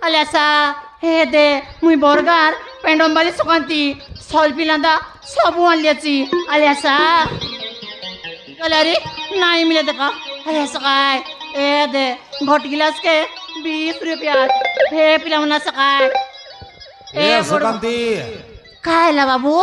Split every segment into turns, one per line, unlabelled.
Alasa, hede, muy borgar, pendom bali sukanti, sol pilanda, sabu aliaci, alasa. Kalari, naik mila deka, alasa kai, hede, got gilas ke, 20 rupiah, he pilamana sakai.
sukanti.
Kai la babu?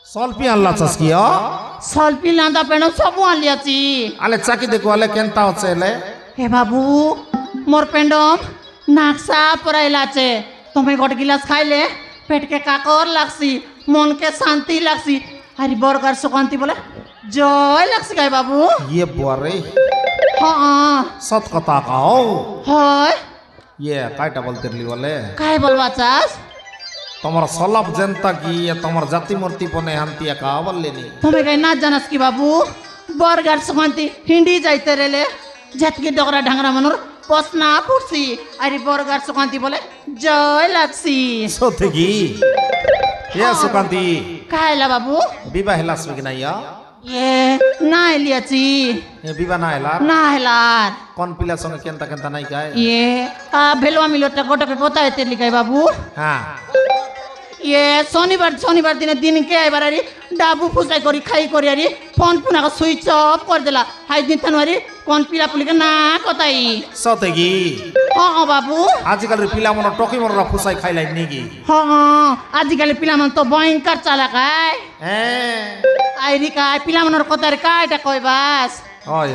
Sol piala chaskia.
Sol pilanda pendom sabu aliaci.
Ale chaki dekho ale kenta hoche le.
He babu, mor pendom. नाक्सा पराइला चे तुम्हें गोट गिलास खाइले पेट के काकर लागसी मन के शांति लागसी हरी burger सुकांती बोले जय लागसी काय बाबू
ये बोरे
हाँ
सत कथा काओ
हाय
ये काय डबल तिरली वाले
काय बोलवा चास
तुम्हारा सलाब जनता की या तुम्हारा जाति मूर्ति पने हंतिया कावल लेनी
तुम्हें कहीं ना जानस की बाबू बरगर सुकांती हिंदी जाइते रेले जत की डोगरा ढंगरा मनोर पसना पुरसी अरे बरगर सुकांती बोले जय लागसी
सोतेगी ये सुकांती
काय ला बाबू
विवाह हिलास में किना या
ये ना लियाची
ये विवाह ना हिलार
ना हिलार
कौन पिला संग केंता केंता नहीं काय
ये भेलवा मिलो टकोटा पे कोता है तेरी काय बाबू
हाँ
ये शनिवार दिन के आई बारी डाबू फुसाई करी खाई करी अरे फोन पुना का स्विच ऑफ कर देला हाई दिन तनवारी कौन पिला पुली का ना कोताई
सोतेगी
हाँ बाबू
आजकल पिला मनो टोकी मनो फुसाई खाई लाई नेगी
हाँ आजकल पिला मन तो भयंकर चाला काय आईरी काय पिला मनोर कोतारी काय टा कोई बास
ओय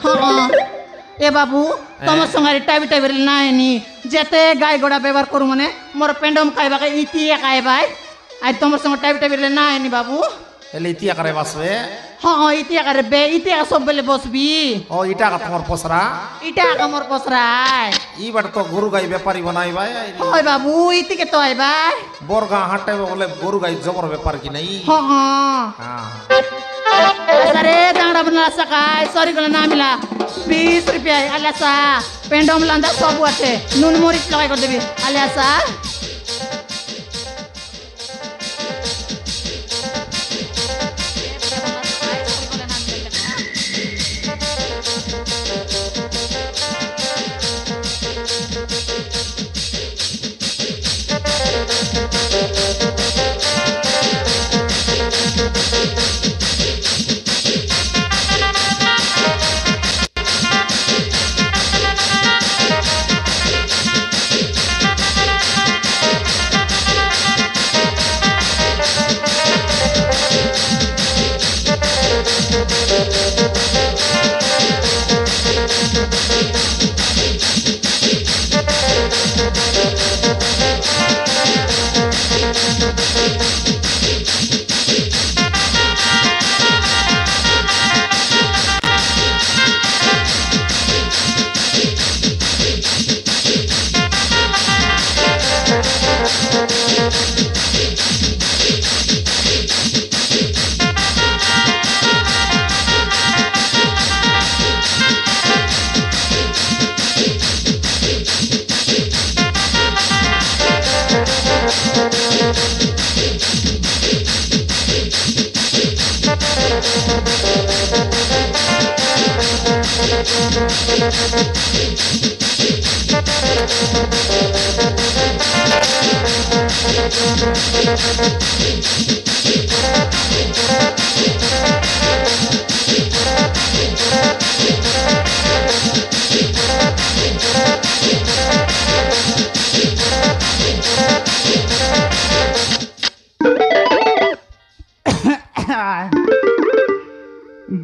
हाँ ए बाबू तुम संगारी टाइम ना नी जेते गाय गोड़ा व्यवहार करू मने मोर पेंडम खाइबा के इतिया खाइबा आज तुम संग टाइम ना नी बाबू
एले इतिया करे बसवे
हाँ इतिया करे बे इतिया सब बेले बसबी
ओ इटा का तुम्हार पोसरा
इटा का मोर पोसरा
ई बट तो गुरु गाय व्यापारी बनाई बाय
होय बाबू इति के तो आई बा
बोरगा हाटे में बोले गुरु गाय जबर व्यापार की नहीं
हाँ हाँ अरे दांगड़ा बना सकाय सॉरी गला ना मिला 20 रुपया आल्यासा पेंडम लांदा सब आते नून मरीच लगाई कर देबी आल्यासा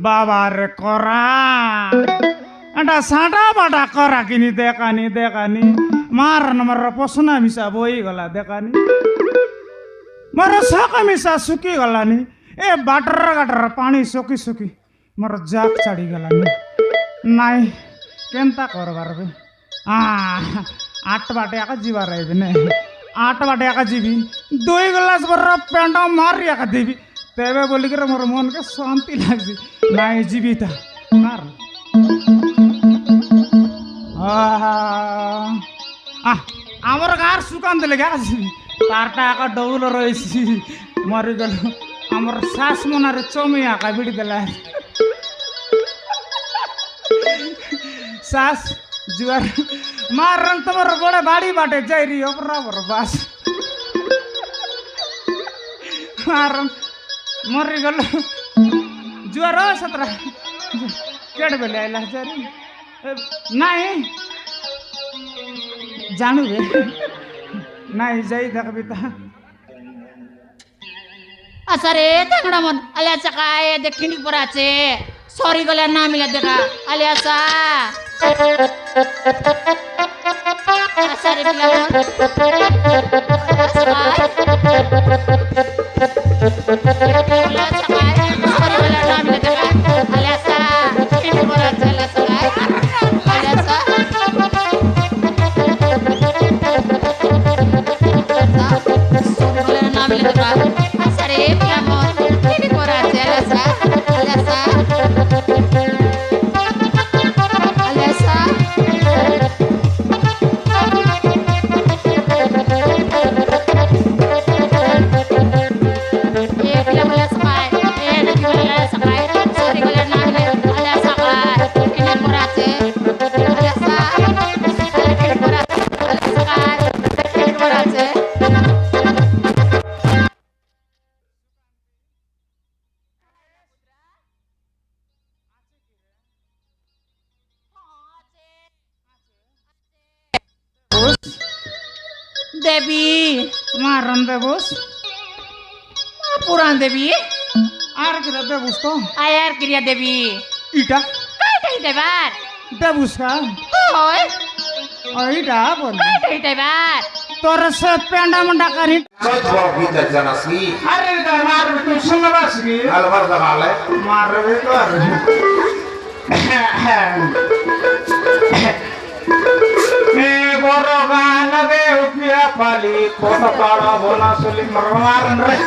बाबार करा अंडा साटा बाटा करा किनी देखानी मार नमर पसना मिसा बोई गला देखानी मर सका मिसा सुकी गलानी ए बाटर गाटर पानी सुकी मर जाक चढ़ी गलानी नाई केंता करबार बे आठ बाटे आका जीवा रहे ने 8 बाटे आका जीवी 2 गिलास बर पेंडा मार आका देवी तेरे बोली कर मोर मन के शांति लागजी नाई जीविता मार আমার গাঁর সুকান্ত লেগে আছি তারটা একা ডৌল রয়েছি মরি গেল আমার শ্বাস মনারে চমি আঁকা বিড়ি দেলা শ্বাস জুয়ার মার রং তোমার বড় বাড়ি বাটে যাই রি বরাবর বাস মার মরি গেল জুয়ার সতরা কেড় বেলে আইলা যারি নাই জানু রে নাই যাই দেখবি তা
আচ্ছা রে তাংড়া মন আলে আচ্ছা কায় দেখিনি পরে আছে সরি গলে না মিলে দেখা আলে আচ্ছা আচ্ছা রে পিলা মন আচ্ছা কায় সরি গলে না মিলে দেখা আলে আচ্ছা দেখিনি পরে আছে আলে আচ্ছা কায় আলে আচ্ছা সরি গলে না মিলে দেখা Sare, mi amor, tiene coraje, Alessa, Alessa, Alessa. Bila boleh sakai, nanti boleh sakai. Sorry boleh nanti, Alessa kai, tiene coraje, Alessa, tiene coraje, Alessa kai, tiene coraje. দেবী
মারন দেবস
পুরান দেবী
আর কি দেবস তো
আয়ার ক্রিয়া দেবী
ইটা
কাইটাই দেবার
দেবস কা
হয়
ইটা বল
কাইটাই দেবার
তোর সে পেন্ডা মন্ডা করি
সব বড় ভিতর জানাসি
আরে মার তুই শুনবাস কি
আলবার দামালে
মারবে তো আর এ বড় গান গে উঠিয়া পালি কত পাড়া বলা চলি মারন রে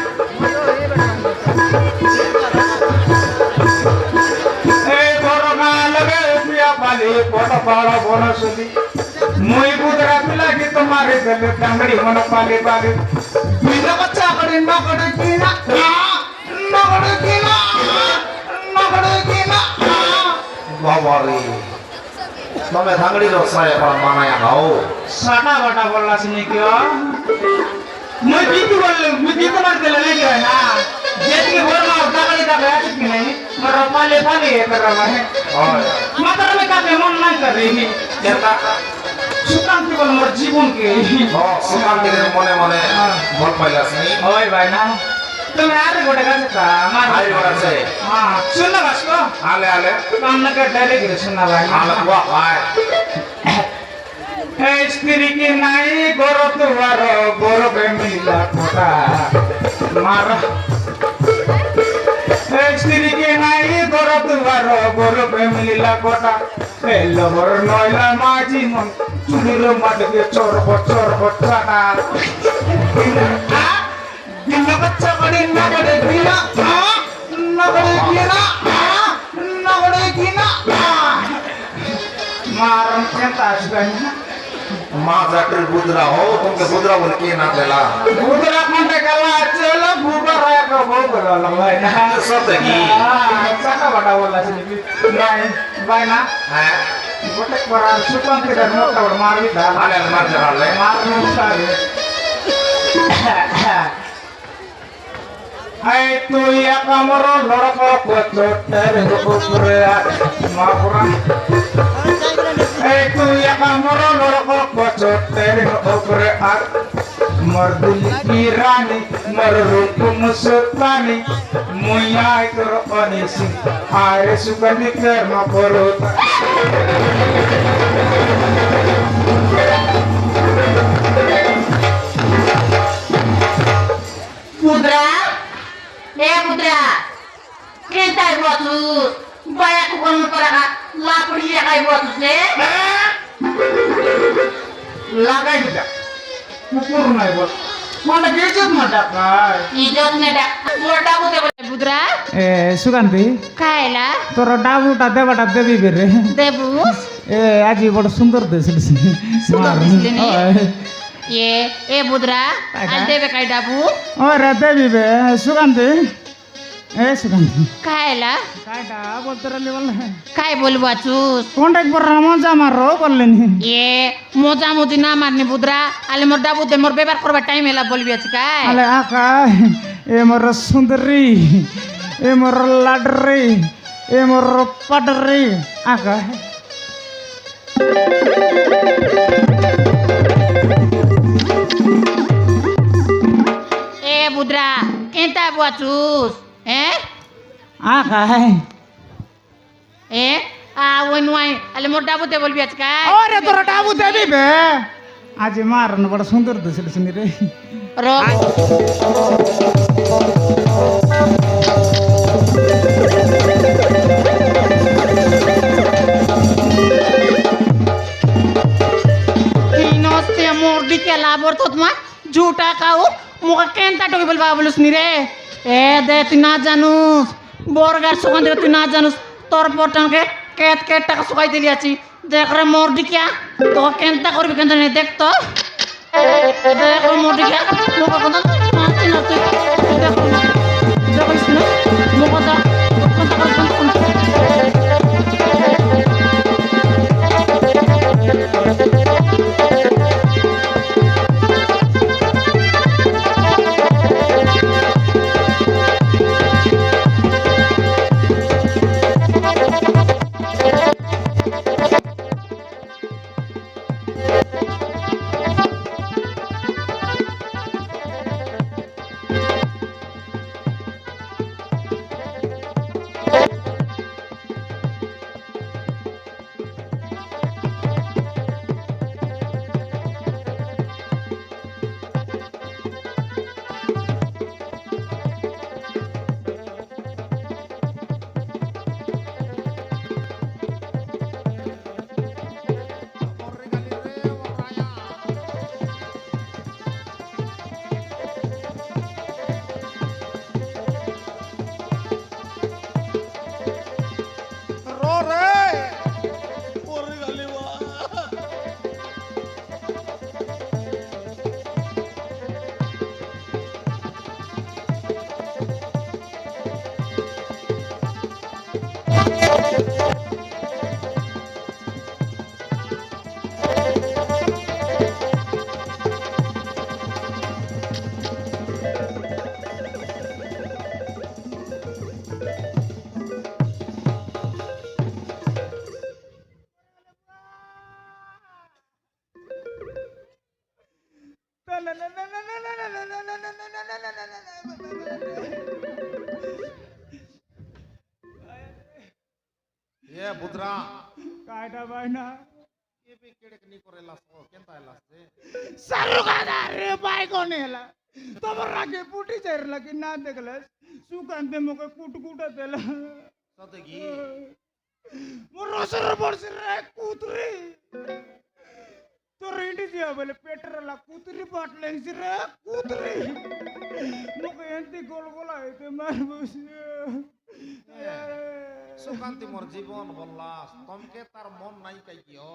এ বড় গান গে উঠিয়া পালি কত পাড়া বলা চলি মুই বুদরা পিলা কি তোমারে গলে ডাঙ্গড়ি মন পালি পালি বিনা বাচ্চা করে নগড়ে কিনা নগড়ে কিনা নগড়ে কিনা
বাবারে তুমি ধাঙ্গড়ি রসায় পড়া মানায়া গাও
সাটা বাটা বললা শুনি কি মই বিকি বললে বিকি তোমার দিলে নাই কি না যেদিকে বলমা ধাঙ্গড়ি দা গায় কি নাই মর পালে পালে করা মানে
হয়
মাতার মে কাকে মন নাই করে নি
যেটা
সুকান্ত বল মোর জীবন কে
সুকান্তের মনে মনে ভল পাইলাসনি
ওই ভাই না তুমি আরে গোটে কাছে তা আমার
আই বড়াছে
হ্যাঁ শুননা বাসকো
আলে আলে
কান্না কে ডাইরেক্ট শুননা ভাই
আলে ওয়া ভাই
এই স্ত্রী কি নাই গর তোমার গরবে মিলা কোটা মার এই স্ত্রী কি নাই গর তোমার গরবে মিলা কোটা এই লবর নয়লা মাঝি মন চুলির মাঠকে চোর চাটা দিন বাচ্চা করে নগরে কিনা নগরে কিনা নগরে কিনা মারন কেনতা আসবে না
মা জাটের বুদরা হো তোমাকে বুদরা বলে কে না দেলা
বুদরা কোনটা গেলা চলো বুদরা এক বুদরা লয় না
সত্যি কি
চাকা বাটা বলা ছিল নাই ভাই না
হ্যাঁ
গোটে করার সুকান্ত কে মোটা বড় মারবি দা
আলে আলে মার জানালে
মারনো সারে আই তুই একামর লড়ক কচটের উপরে মাপুরা এই তুই একামর লড়ক কচটের উপরে আর মর দিল কি রানী মর রূপ মুসতানি মুয়াই তোর অনিসি আরে সুগন্ধি কর্ম করো
Pudra, Pudra, kita buat tu, banyak bukan para lapor dia kayak buat tu sih.
লাগাই দিটা কুকুর নাই বল মানে গেজত না ডাকায়
Hijau ni dah, murda buat apa? Pudra,
এ সুগান্ধি
kaila,
তোর ডাবুটা দেবাটা দেবি বেরে
debu,
ए आज बड़ सुंदर दिसलिस
सुंदर दिसले नी? ए बुद्रा
कायदा?
आज देवे काय डाबू
अरे देवी बे सुगंधी ए सुगंधी
खायला
कायटा बोलतो रे बोल
काय बोलू वाचूस
कॉन्टॅक्ट पर मजा मारो बोलले नी
ए मोजा मोदी ना मारने बुद्रा आले मोर डाबू दे मोर बेबार करबा टाइम एला बोलबी আছে काय
अले आका ए मोर सुंदरी ए मोर लाडरी ए मोर पडरी आका
ए बुद्रा केंता वाचूस
आका
ए आ वन वाई आले मोर डाबू दे बोलबी আছে काय
अरे तोरा डाबू देवी बे आज मारन बड़ा सुंदर दिसलिस नी रे
रो नमस्ते मोरडी के लाभर तो तुम्हार झूठा खाऊ मुका केंता टोकी बोलबा बोलुस नी रे ए दे तू ना जानूस बोरगार सुगंध तू ना जानूस तोर पोटन के केत केत टाका सुकाई दिली आची देख रे मोरडी क्या तो केंता करबी केंता नहीं देख तो देख रे मोरडी क्या मुका कोन नाची नाची देख इसने मुका दा कोंता कर कोंता
ये बुद्रा
कायटा भाई ना
ये भी केड़े नी करेला सो केंता एला से
सारू कादा रे भाई कोने हला तमर राके पुटी चेर लगी ना देखलस सुगंधे मोके कुट कुट देला
सतेगी
मोर रसर बरस रे कुतरी तो रेंडी दिया बोले पेट्रोला कुतरी बाटले रे कुतरी मोके एंती गोल गोल आइते मार बस
सुकांती मोर जीवन बल्लास तमके तार मन নাই কাইকিও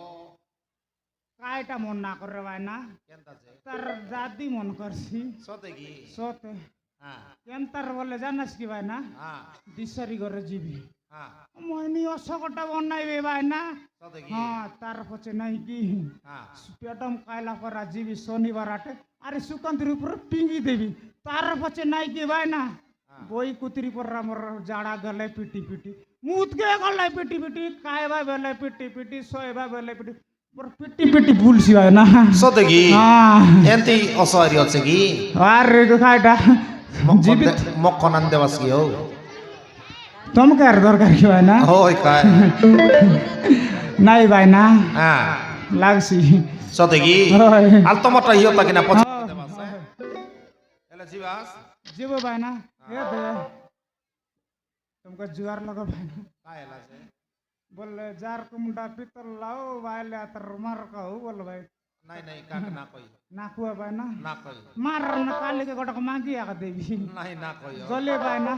कायटा मन ना कर रे भाई ना
केंता जे
तार दादी मन करसी
सतेगी
सोते
हां
केंतार बोले जानस की भाई ना
हां
दिसरी करे जीबी
हां
मनी असगटा बनाइबे भाई ना
सतेगी
हां तार पछे नहीं की
हां
पेटम कायला करा जीबी शनिवार आटे अरे सुकांतिर ऊपर टिंगी देवी तार पछे नहीं की भाई ना बोई कुतरी पर मोर जाड़ा गले पिटी पिटी मुत के गले पिटी पिटी कायबा बेले पिटी पिटी सोयबा बेले पिटी पर पिटी पिटी भूलसी भाई ना
सतेगी
हां
एंती असहारी আছে কি
अरे कायटा जीवित
মক্কনান দেবাস কি হো
तुम क्या दरकार की भाई ना
ওই কায়
नहीं भाई ना
হ্যাঁ
लागसी
সতেগি
হয়।
আল তোমারটা ইয়ো তাকি না পছন্দ দেবাস এলা জিবাস
जीव भाई ना ये दे तुमको जुगार लगा भाई ना
কায় এলা যে
बोले जार को मुंडा पितल लाओ वाले तर मार का हो बोल भाई
নাই নাই কাক না কই
नाकुआ भाई ना
না কই
मार न काले के गोटक मांगी आका देवी
নাই না কই
गले भाई ना